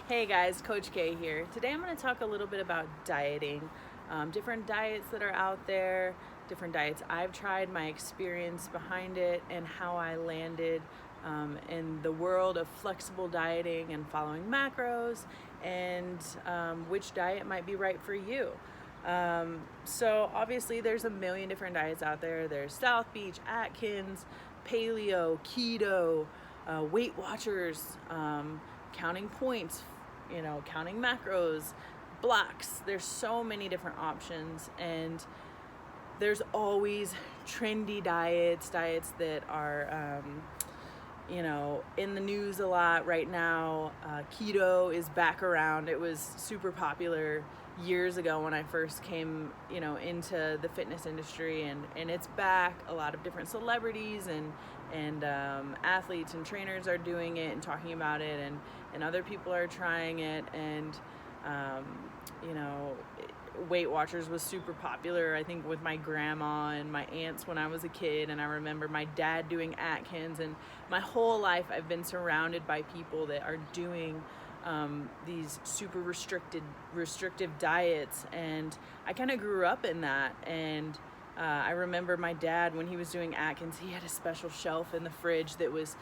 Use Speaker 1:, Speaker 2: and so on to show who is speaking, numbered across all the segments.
Speaker 1: Hey guys, Coach K here. Today I'm going to talk a little bit about dieting, different diets that are out there, different diets I've tried, my experience behind it, and how I landed in the world of flexible dieting and following macros, and which diet might be right for you. So obviously there's a million different diets out there. There's South Beach, Atkins, Paleo, Keto, Weight Watchers, counting points, counting macros, blocks. There's so many different options, and there's always trendy diets that are, in the news a lot right now. Keto is back around. It was super popular years ago when I first came, into the fitness industry, and it's back. A lot of different celebrities and athletes and trainers are doing it and talking about it, and other people are trying it, and Weight Watchers was super popular, I think, with my grandma and my aunts when I was a kid, and I remember my dad doing Atkins, and my whole life I've been surrounded by people that are doing these super restrictive diets, and I kind of grew up in that. And I remember my dad, when he was doing Atkins, he had a special shelf in the fridge that was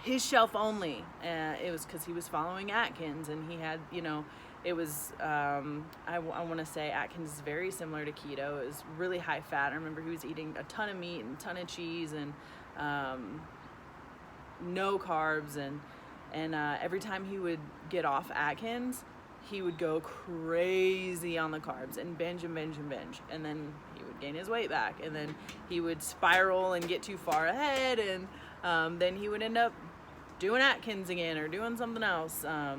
Speaker 1: his shelf only. It was because he was following Atkins, and he had, it was, I want to say Atkins is very similar to keto. It was really high fat. I remember he was eating a ton of meat and a ton of cheese and no carbs, and every time he would get off Atkins, he would go crazy on the carbs and binge, and then he would gain his weight back, and then he would spiral and get too far ahead, and then he would end up doing Atkins again or doing something else. I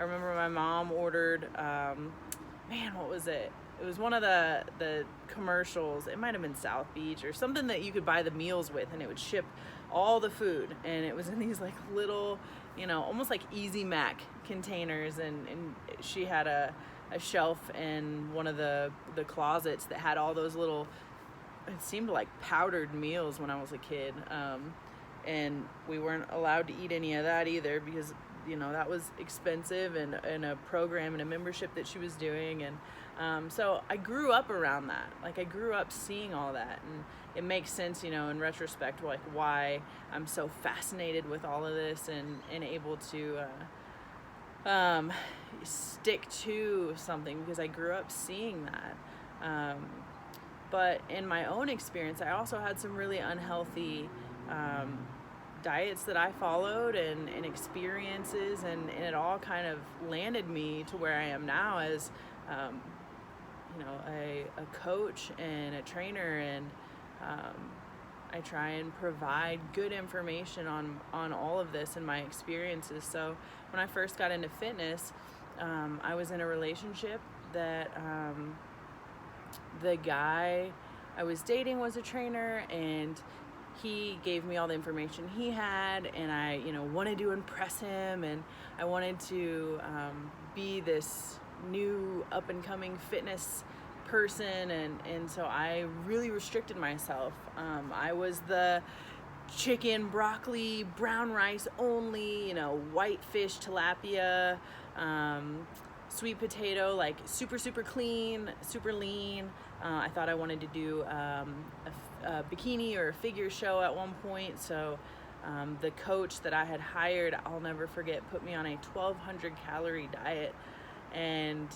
Speaker 1: remember my mom ordered, what was it? It was one of the commercials. It might have been South Beach or something that you could buy the meals with, and it would ship all the food, and it was in these like little, almost like Easy Mac containers, and she had a shelf in one of the closets that had all those little, it seemed like powdered meals when I was a kid, and we weren't allowed to eat any of that either, because that was expensive, and a program and a membership that she was doing. And so I grew up around that. Like, I grew up seeing all that, and it makes sense, in retrospect, like why I'm so fascinated with all of this, and able to stick to something, because I grew up seeing that. But in my own experience, I also had some really unhealthy diets that I followed, and experiences, and it all kind of landed me to where I am now as a coach and a trainer, and I try and provide good information on all of this and my experiences. So when I first got into fitness, I was in a relationship that the guy I was dating was a trainer, and he gave me all the information he had, and I, wanted to impress him, and I wanted to be this new up-and-coming fitness person, and so I really restricted myself. I was the chicken, broccoli, brown rice only, white fish, tilapia, sweet potato, like super clean, super lean. I thought I wanted to do a bikini or a figure show at one point, so the coach that I had hired, I'll never forget, put me on a 1,200 calorie diet, and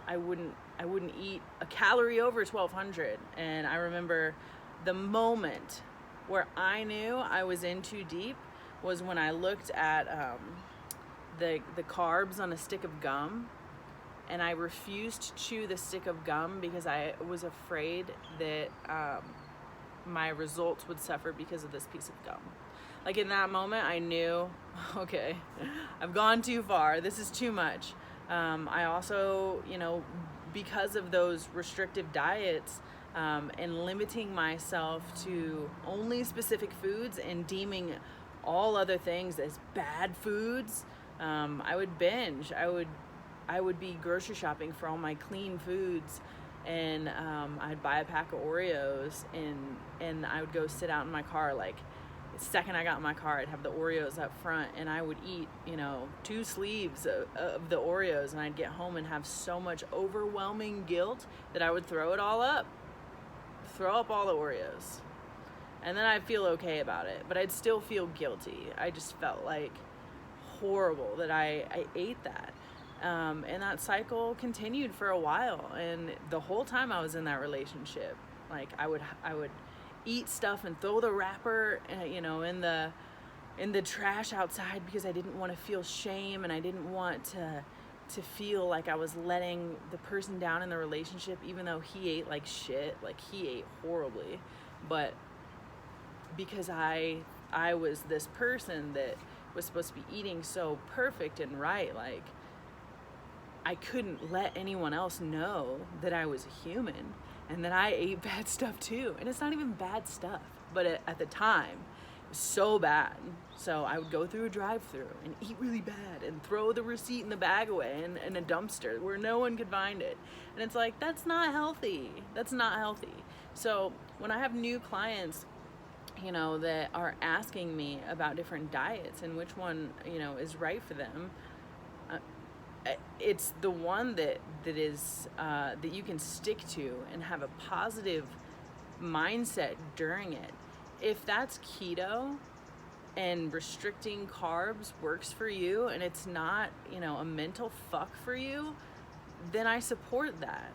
Speaker 1: I wouldn't eat a calorie over 1,200. And I remember the moment where I knew I was in too deep was when I looked at the carbs on a stick of gum, and I refused to chew the stick of gum because I was afraid that my results would suffer because of this piece of gum. Like, in that moment, I knew, okay, I've gone too far. This is too much. I also, because of those restrictive diets, and limiting myself to only specific foods and deeming all other things as bad foods, I would binge. I would be grocery shopping for all my clean foods, and I'd buy a pack of Oreos, and I would go sit out in my car like the second I got in my car, I'd have the Oreos up front, and I would eat, 2 sleeves of the Oreos, and I'd get home and have so much overwhelming guilt that I would throw it all up. Throw up all the Oreos. And then I'd feel okay about it, but I'd still feel guilty. I just felt like horrible that I ate that. And that cycle continued for a while, and the whole time I was in that relationship, like I would eat stuff and throw the wrapper, in the trash outside because I didn't want to feel shame, and I didn't want to feel like I was letting the person down in the relationship, even though he ate like shit, like he ate horribly. But because I was this person that was supposed to be eating so perfect and right, like I couldn't let anyone else know that I was a human and that I ate bad stuff too. And it's not even bad stuff, but at the time, it was so bad. So I would go through a drive-thru and eat really bad and throw the receipt in the bag away in a dumpster where no one could find it. And it's like, that's not healthy. That's not healthy. So when I have new clients, that are asking me about different diets and which one, is right for them, it's the one that is that you can stick to and have a positive mindset during it. If that's keto and restricting carbs works for you, and it's not, a mental fuck for you, then I support that.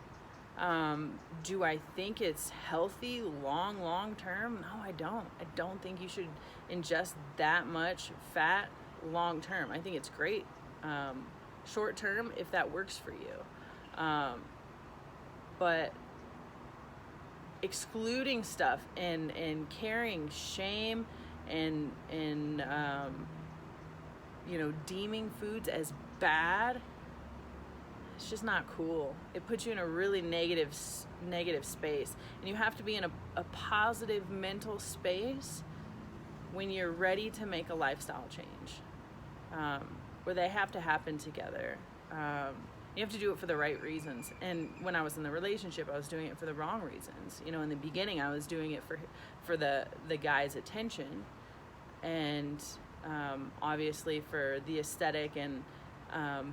Speaker 1: Do I think it's healthy long term? No, I don't. I don't think you should ingest that much fat long term. I think it's great short term if that works for you. But excluding stuff and carrying shame and deeming foods as bad, it's just not cool. It puts you in a really negative space, and you have to be in a positive mental space when you're ready to make a lifestyle change, where they have to happen together. You have to do it for the right reasons. And when I was in the relationship, I was doing it for the wrong reasons. In the beginning, I was doing it for the guy's attention, and obviously for the aesthetic, and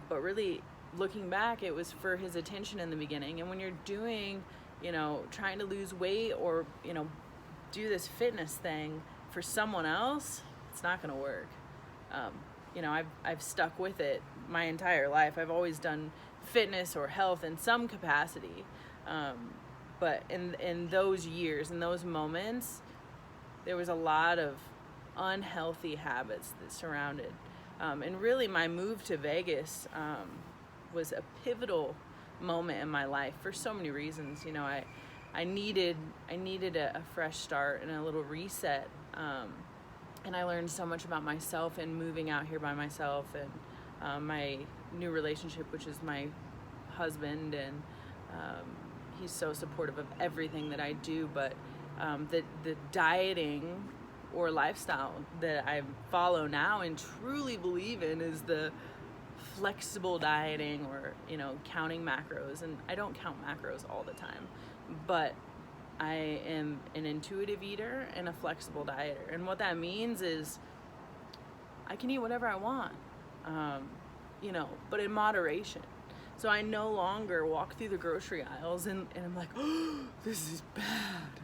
Speaker 1: but really, looking back, it was for his attention in the beginning. And when you're doing, trying to lose weight or, do this fitness thing for someone else, it's not going to work. I've stuck with it my entire life. I've always done fitness or health in some capacity. But in those years, in those moments, there was a lot of unhealthy habits that surrounded. And really my move to Vegas, was a pivotal moment in my life for so many reasons. I needed a fresh start and a little reset, and I learned so much about myself in moving out here by myself, and my new relationship, which is my husband, and he's so supportive of everything that I do. But the dieting or lifestyle that I follow now and truly believe in is the flexible dieting, or counting macros. And I don't count macros all the time, but I am an intuitive eater and a flexible dieter. And what that means is I can eat whatever I want, but in moderation. So I no longer walk through the grocery aisles and I'm like, oh, this is bad.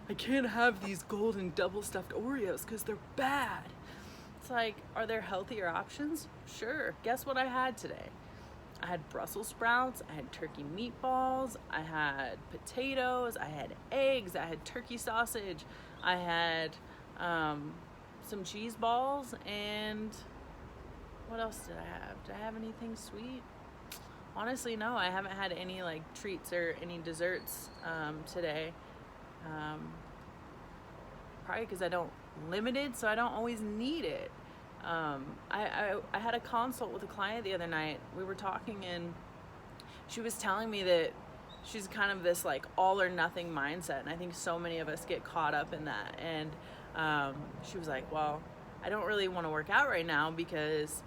Speaker 1: I can't have these golden double stuffed Oreos because they're bad. It's like, are there healthier options? Sure. Guess what I had today? I had Brussels sprouts, I had turkey meatballs, I had potatoes, I had eggs, I had turkey sausage, I had some cheese balls, and what else did I have? Did I have anything sweet? Honestly, no. I haven't had any treats or any desserts today. Probably because I don't limited, so I don't always need it. I had a consult with a client the other night. We were talking, and she was telling me that she's kind of this all or nothing mindset, and I think so many of us get caught up in that. And she was like, well, I don't really want to work out right now because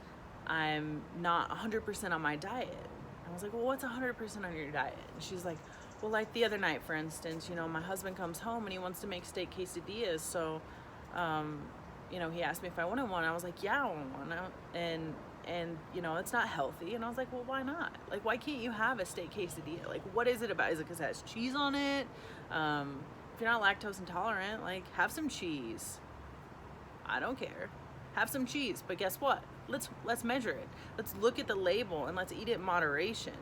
Speaker 1: I'm not 100% on my diet. I was like, well, what's 100% on your diet? And she's like, well, like the other night, for instance, my husband comes home and he wants to make steak quesadillas, so he asked me if I wanted one. I was like, yeah, I want one. And it's not healthy. And I was like, well, why not? Like, why can't you have a steak quesadilla? Like, what is it about? Is it because it has cheese on it? If you're not lactose intolerant, like, have some cheese. I don't care. Have some cheese. But guess what? Let's measure it. Let's look at the label and let's eat it in moderation.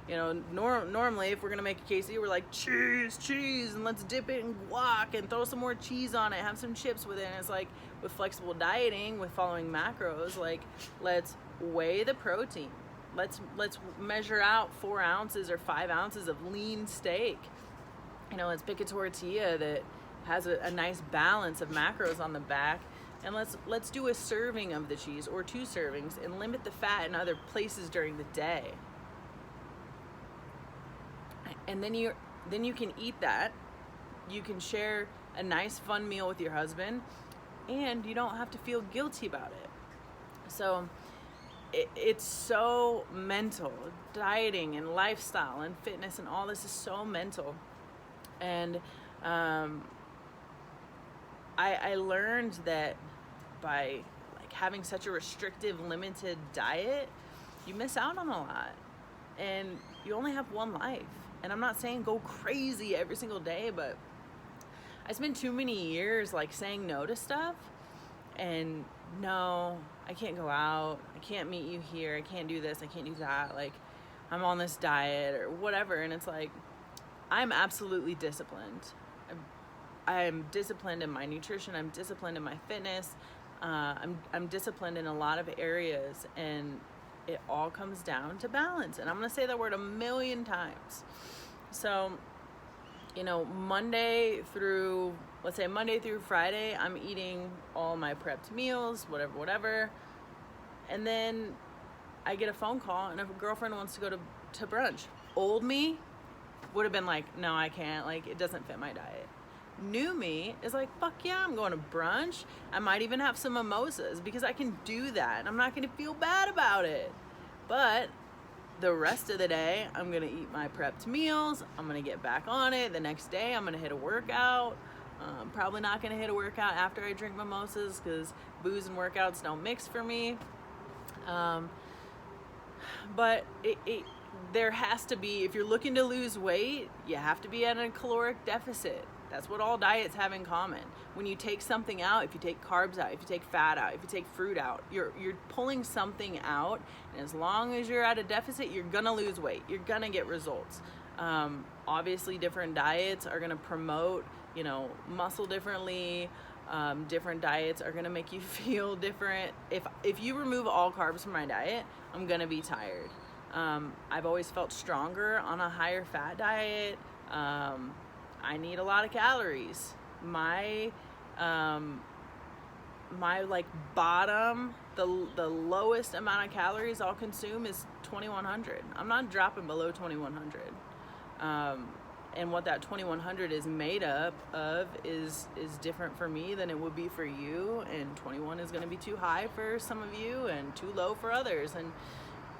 Speaker 1: Normally if we're gonna make a quesadilla, we're like, cheese, and let's dip it in guac and throw some more cheese on it, have some chips with it. And it's like, with flexible dieting, with following macros, like, let's weigh the protein. Let's measure out 4 ounces or 5 ounces of lean steak. Let's pick a tortilla that has a nice balance of macros on the back, and let's do a serving of the cheese or 2 servings and limit the fat in other places during the day. And then you can eat that. You can share a nice fun meal with your husband, and you don't have to feel guilty about it. So it's so mental. Dieting and lifestyle and fitness and all this is so mental. And I learned that by like having such a restrictive, limited diet, you miss out on a lot, and you only have one life. And I'm not saying go crazy every single day, but I spent too many years like saying no to stuff, and no, I can't go out, I can't meet you here, I can't do this, I can't do that, like I'm on this diet or whatever. And it's like, I'm absolutely disciplined. I'm disciplined in my nutrition, I'm disciplined in my fitness, I'm disciplined in a lot of areas, and it all comes down to balance. And I'm gonna say that word 1,000,000 times. So, Monday through Friday, I'm eating all my prepped meals, whatever. And then I get a phone call, and if a girlfriend wants to go to brunch. Old me would have been like, no, I can't, like, it doesn't fit my diet. New me is like, fuck yeah, I'm going to brunch. I might even have some mimosas because I can do that, and I'm not going to feel bad about it. But the rest of the day, I'm going to eat my prepped meals. I'm going to get back on it. The next day, I'm going to hit a workout. Probably not going to hit a workout after I drink mimosas because booze and workouts don't mix for me. But there has to be, if you're looking to lose weight, you have to be at a caloric deficit. That's what all diets have in common. When you take something out, if you take carbs out, if you take fat out, if you take fruit out, you're pulling something out. And as long as you're at a deficit, you're gonna lose weight. You're gonna get results. Obviously, different diets are gonna promote, muscle differently. Different diets are gonna make you feel different. If you remove all carbs from my diet, I'm gonna be tired. I've always felt stronger on a higher fat diet. I need a lot of calories. My like bottom, the lowest amount of calories I'll consume is 2,100. I'm not dropping below 2,100. And what that 2,100 is made up of is different for me than it would be for you. And 21 is going to be too high for some of you and too low for others.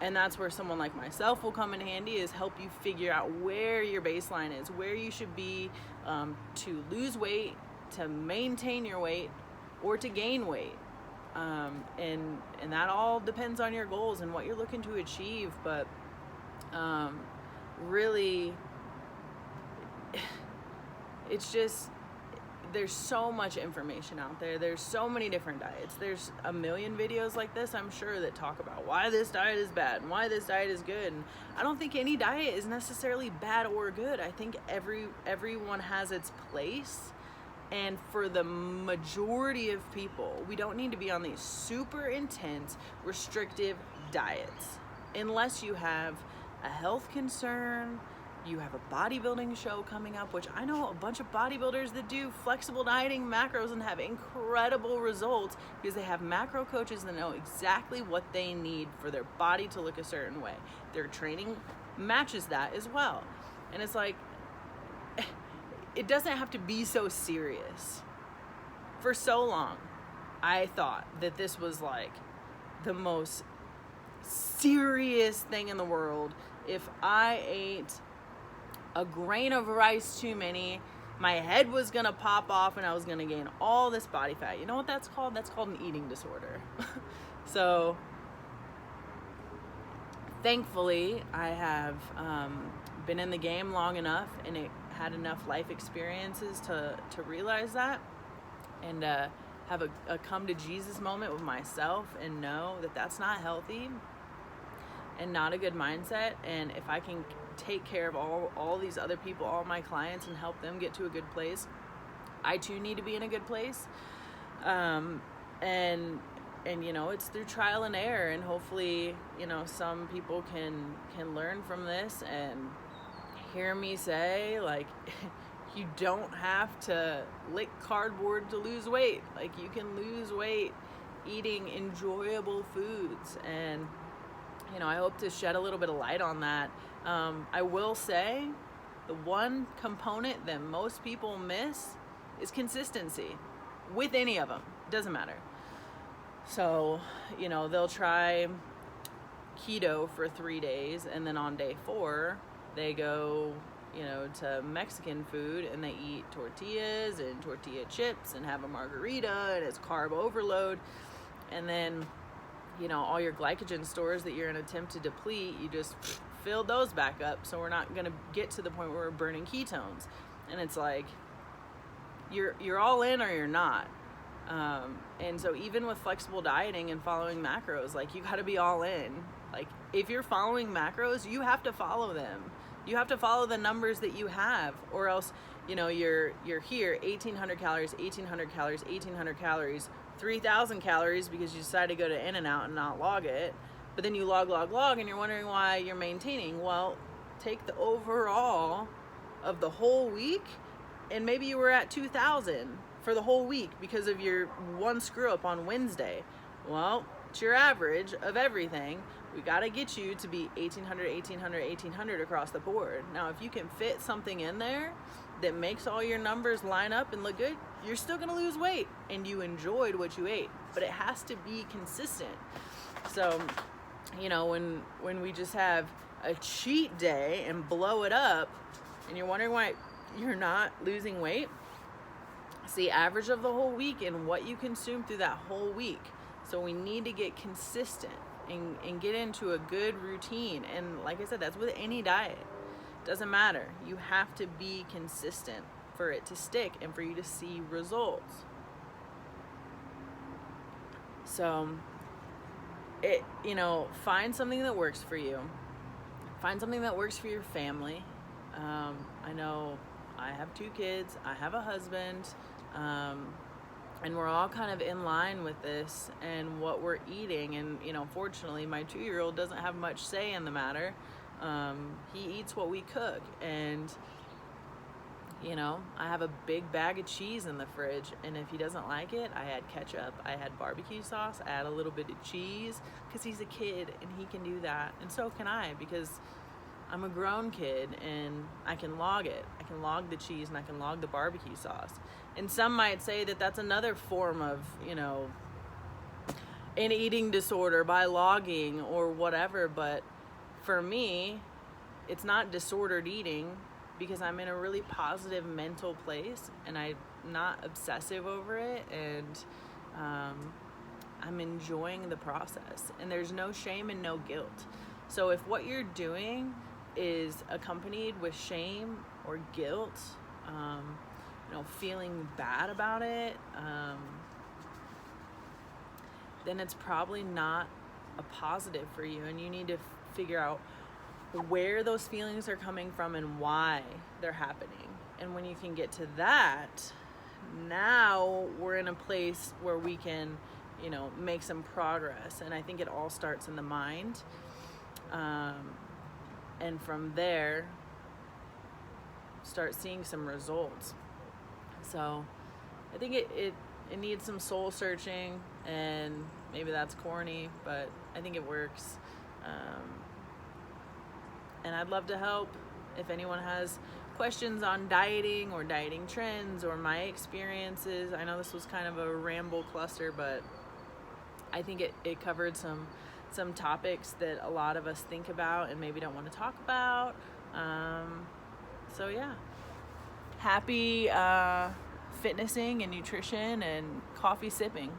Speaker 1: And that's where someone like myself will come in handy, is help you figure out where your baseline is, where you should be to lose weight, to maintain your weight, or to gain weight. And that all depends on your goals and what you're looking to achieve. But really, it's just, there's so much information out there. There's so many different diets. There's 1,000,000 videos like this, I'm sure, that talk about why this diet is bad and why this diet is good. And I don't think any diet is necessarily bad or good. I think everyone has its place. And for the majority of people, we don't need to be on these super intense, restrictive diets. Unless you have a health concern, you have a bodybuilding show coming up, which I know a bunch of bodybuilders that do flexible dieting macros and have incredible results because they have macro coaches that know exactly what they need for their body to look a certain way. Their training matches that as well. And it's like, it doesn't have to be so serious. For so long, I thought that this was like the most serious thing in the world. If I ate a grain of rice too many, my head was gonna pop off and I was gonna gain all this body fat. You know what that's called? That's called an eating disorder. So thankfully, I have been in the game long enough and it had enough life experiences to realize that, and have a come to Jesus moment with myself and know that that's not healthy and not a good mindset. And if I can take care of all these other people, all my clients, and help them get to a good place, I too need to be in a good place. And you know, it's through trial and error, and hopefully, you know, some people can learn from this and hear me say, like, you don't have to lick cardboard to lose weight. Like, you can lose weight eating enjoyable foods. And, you know, I hope to shed a little bit of light on that. I will say the one component that most people miss is consistency with any of them. It doesn't matter. So, you know, they'll try keto for 3 days, and then on day 4, they go, you know, to Mexican food, and they eat tortillas and tortilla chips and have a margarita, and it's carb overload. And then, you know, all your glycogen stores that you're in attempt to deplete, you just fill those back up. So we're not going to get to the point where we're burning ketones. And it's like, you're all in or you're not. And so even with flexible dieting and following macros, like, you got to be all in. Like, if you're following macros, you have to follow them. You have to follow the numbers that you have, or else, you know, you're here 1,800 calories, 1,800 calories, 1,800 calories, 3,000 calories because you decide to go to In-N-Out and not log it. But then you log, and you're wondering why you're maintaining. Well, take the overall of the whole week, and maybe you were at 2,000 for the whole week because of your one screw up on Wednesday. Well, it's your average of everything. We got to get you to be 1,800, 1,800, 1,800 across the board. Now, if you can fit something in there that makes all your numbers line up and look good, you're still going to lose weight, and you enjoyed what you ate. But it has to be consistent. So, you know, when we just have a cheat day and blow it up, and you're wondering why you're not losing weight, it's the average of the whole week and what you consume through that whole week. So we need to get consistent and get into a good routine. And like I said, that's with any diet. Doesn't matter. You have to be consistent for it to stick and for you to see results. So, find something that works for you. Find something that works for your family. I know I have 2 kids. I have a husband. And we're all kind of in line with this and what we're eating. And, you know, fortunately, my 2-year-old doesn't have much say in the matter. He eats what we cook. And, you know, I have a big bag of cheese in the fridge. And if he doesn't like it, I add ketchup. I add barbecue sauce. I add a little bit of cheese because he's a kid and he can do that. And so can I, because I'm a grown kid and I can log it. I can log the cheese and I can log the barbecue sauce. And some might say that that's another form of, you know, an eating disorder by logging or whatever. But for me, it's not disordered eating because I'm in a really positive mental place and I'm not obsessive over it. And I'm enjoying the process. And there's no shame and no guilt. So if what you're doing is accompanied with shame or guilt, you know, feeling bad about it, then it's probably not a positive for you, and you need to figure out where those feelings are coming from and why they're happening. And when you can get to that, now we're in a place where we can, you know, make some progress. And I think it all starts in the mind. And from there, start seeing some results. So I think it needs some soul searching, and maybe that's corny, but I think it works. And I'd love to help. If anyone has questions on dieting or dieting trends or my experiences, I know this was kind of a ramble cluster, but I think it covered some topics that a lot of us think about and maybe don't want to talk about. So yeah. happy fitnessing and nutrition and coffee sipping.